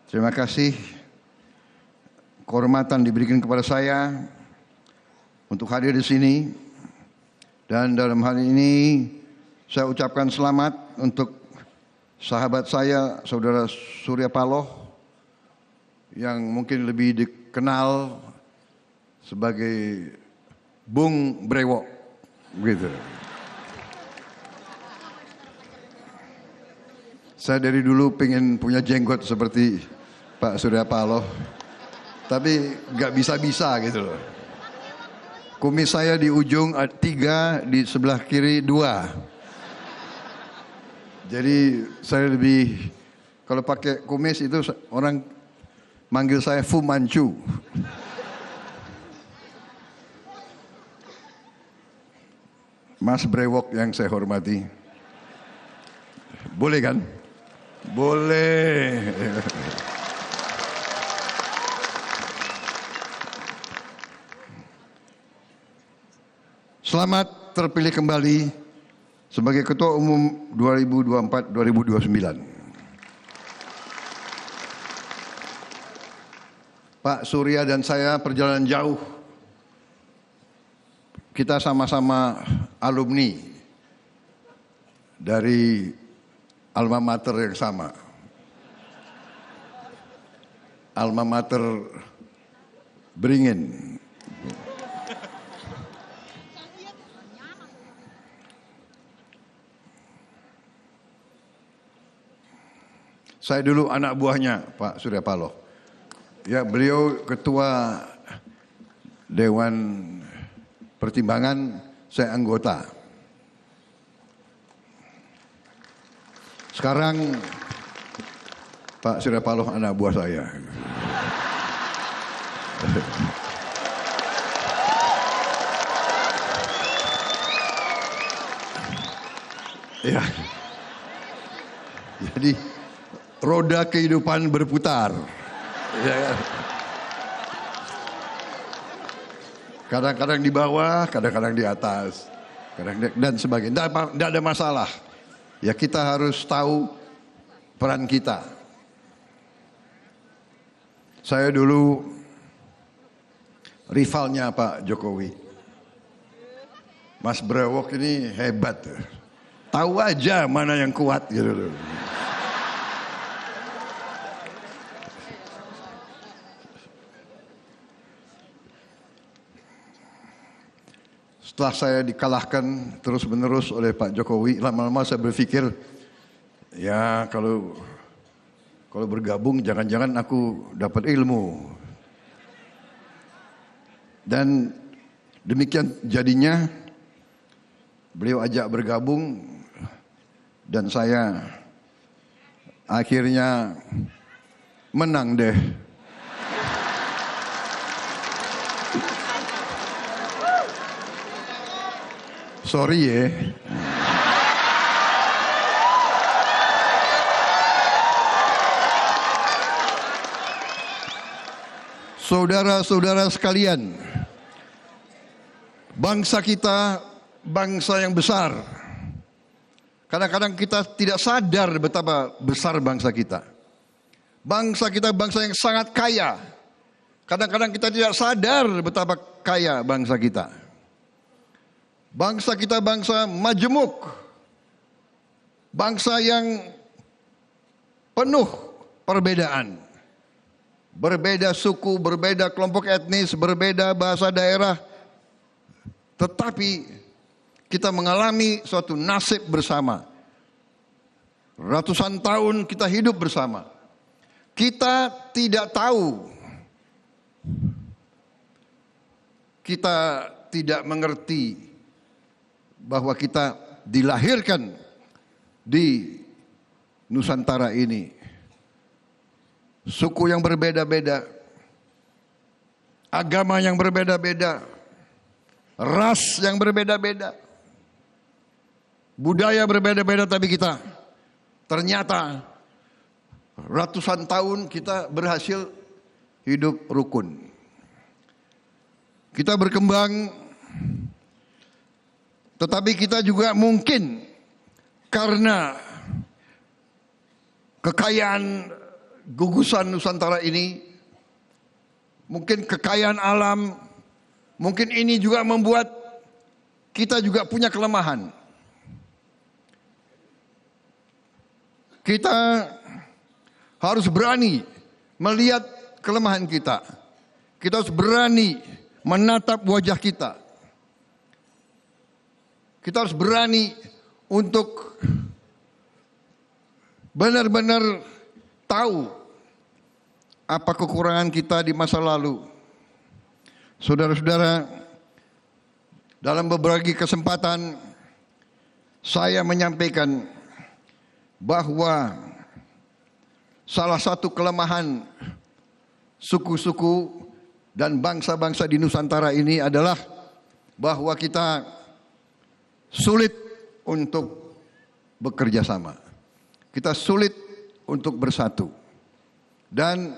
Terima kasih kehormatan diberikan kepada saya untuk hadir di sini, dan dalam hal ini saya ucapkan selamat untuk sahabat saya, Saudara Surya Paloh, yang mungkin lebih dikenal sebagai Bung Brewok, gitu. Saya dari dulu pengen punya jenggot seperti Pak Surya Paloh, tapi nggak bisa-bisa gitu loh. Kumis saya di ujung 3, di sebelah kiri 2. Jadi saya lebih, kalau pakai kumis itu orang manggil saya Fu Manchu. Mas Brewok yang saya hormati. Boleh kan? Boleh. Selamat terpilih kembali sebagai Ketua Umum 2024-2029. Pak Surya dan saya perjalanan jauh. Kita sama-sama alumni dari alma mater yang sama. Alma mater Beringin. Saya dulu anak buahnya Pak Surya Paloh. Ya, beliau ketua Dewan Pertimbangan, saya anggota. Sekarang Pak Surya Paloh anak buah saya. Ya. Jadi roda kehidupan berputar. Ya. Kadang-kadang di bawah, kadang-kadang di atas, dan sebagainya. Tidak ada masalah. Ya, kita harus tahu peran kita. Saya dulu rivalnya Pak Jokowi. Mas Brewok ini hebat. Tahu aja mana yang kuat gitu loh. Setelah saya dikalahkan terus-menerus oleh Pak Jokowi, lama-lama saya berpikir, ya kalau bergabung jangan-jangan aku dapat ilmu. Dan demikian jadinya beliau ajak bergabung dan saya akhirnya menang deh. Sorry ya. Saudara-saudara sekalian, bangsa kita bangsa yang besar. Kadang-kadang kita tidak sadar betapa besar bangsa kita. Bangsa kita bangsa yang sangat kaya. Kadang-kadang kita tidak sadar betapa kaya bangsa kita. Bangsa kita bangsa majemuk, bangsa yang penuh perbedaan, berbeda suku, berbeda kelompok etnis, berbeda bahasa daerah, tetapi kita mengalami suatu nasib bersama. Ratusan tahun kita hidup bersama. Kita tidak tahu, kita tidak mengerti bahwa kita dilahirkan di Nusantara ini. Suku yang berbeda-beda, agama yang berbeda-beda, ras yang berbeda-beda, budaya berbeda-beda, tapi kita ternyata ratusan tahun kita berhasil hidup rukun. Kita berkembang, tetapi kita juga mungkin karena kekayaan gugusan Nusantara ini, mungkin kekayaan alam, mungkin ini juga membuat kita juga punya kelemahan. Kita harus berani melihat kelemahan kita. Kita harus berani menatap wajah kita. Kita harus berani untuk benar-benar tahu apa kekurangan kita di masa lalu. Saudara-saudara, dalam beberapa kesempatan saya menyampaikan bahwa salah satu kelemahan suku-suku dan bangsa-bangsa di Nusantara ini adalah bahwa kita sulit untuk bekerja sama. Kita sulit untuk bersatu. Dan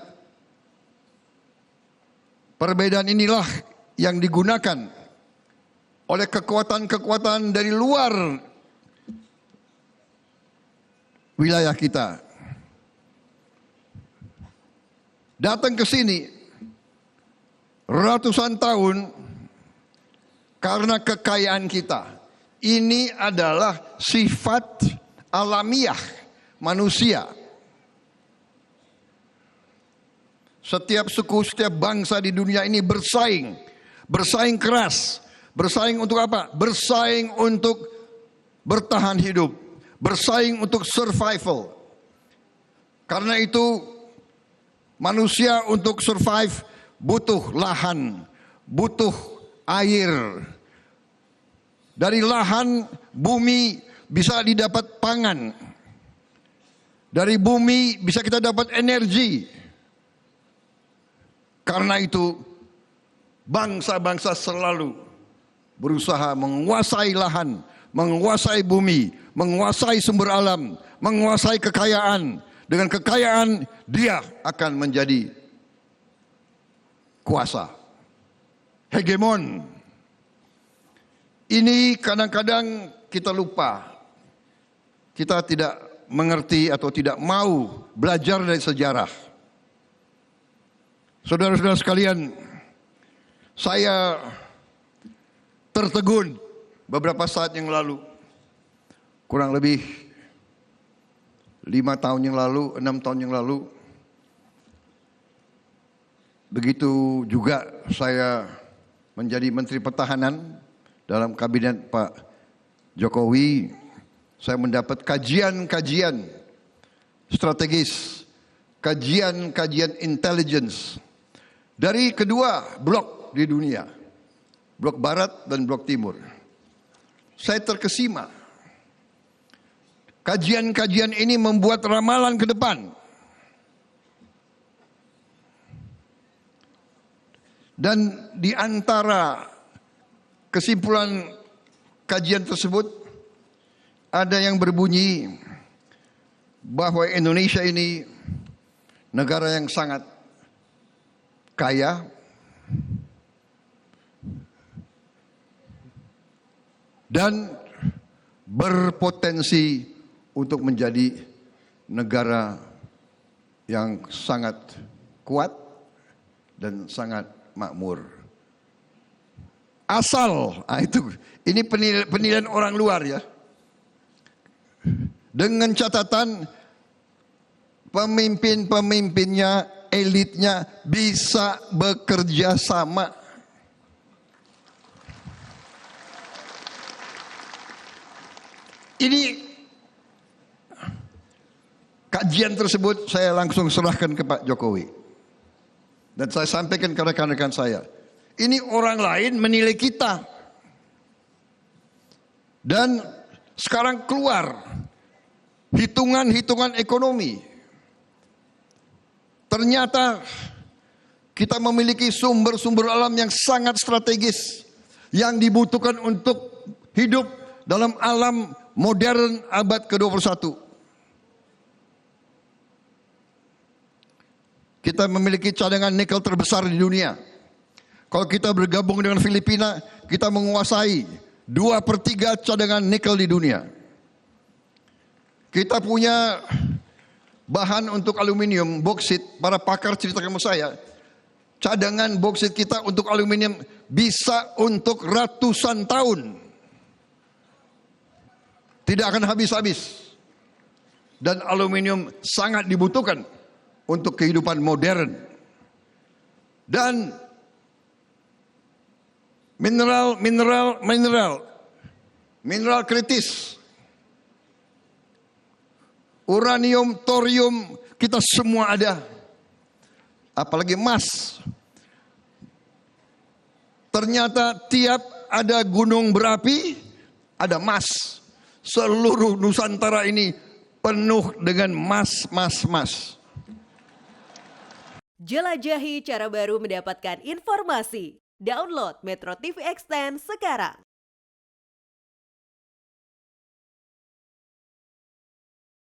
perbedaan inilah yang digunakan oleh kekuatan-kekuatan dari luar wilayah kita. Datang ke sini ratusan tahun karena kekayaan kita. Ini adalah sifat alamiah manusia. Setiap suku, setiap bangsa di dunia ini bersaing. Bersaing keras. Bersaing untuk apa? Bersaing untuk bertahan hidup. Bersaing untuk survival. Karena itu manusia untuk survive butuh lahan, butuh air. Dari lahan, bumi bisa didapat pangan. Dari bumi bisa kita dapat energi. Karena itu bangsa-bangsa selalu berusaha menguasai lahan, menguasai bumi, menguasai sumber alam, menguasai kekayaan. Dengan kekayaan dia akan menjadi kuasa, hegemon. Ini kadang-kadang kita lupa. Kita tidak mengerti atau tidak mau belajar dari sejarah. Saudara-saudara sekalian, saya tertegun beberapa saat yang lalu, kurang lebih 5 tahun yang lalu, 6 tahun yang lalu. Begitu juga saya menjadi Menteri Pertahanan dalam kabinet Pak Jokowi. Saya mendapat kajian-kajian strategis, kajian-kajian intelligence dari kedua blok di dunia, blok barat dan blok timur. Saya terkesima. Kajian-kajian ini membuat ramalan ke depan. Dan di antara kesimpulan kajian tersebut ada yang berbunyi bahwa Indonesia ini negara yang sangat kaya, dan berpotensi untuk menjadi negara yang sangat kuat dan sangat makmur. Asal, ini penilaian orang luar ya. Dengan catatan pemimpin-pemimpinnya, elitnya bisa bekerja sama. Ini kajian tersebut saya langsung serahkan ke Pak Jokowi. Dan saya sampaikan ke rekan-rekan saya. Ini orang lain menilai kita. Dan sekarang keluar hitungan-hitungan ekonomi. Ternyata kita memiliki sumber-sumber alam yang sangat strategis. Yang dibutuhkan untuk hidup dalam alam modern abad ke-21. Kita memiliki cadangan nikel terbesar di dunia. Kalau kita bergabung dengan Filipina, kita menguasai 2/3 cadangan nikel di dunia. Kita punya bahan untuk aluminium, boksit, para pakar ceritakan sama saya, cadangan boksit kita untuk aluminium bisa untuk ratusan tahun. Tidak akan habis-habis. Dan aluminium sangat dibutuhkan untuk kehidupan modern. Dan mineral kritis, uranium, thorium, kita semua ada. Apalagi emas. Ternyata tiap ada gunung berapi, ada emas. Seluruh Nusantara ini penuh dengan emas. Jelajahi cara baru mendapatkan informasi. Download Metro TV Extend sekarang.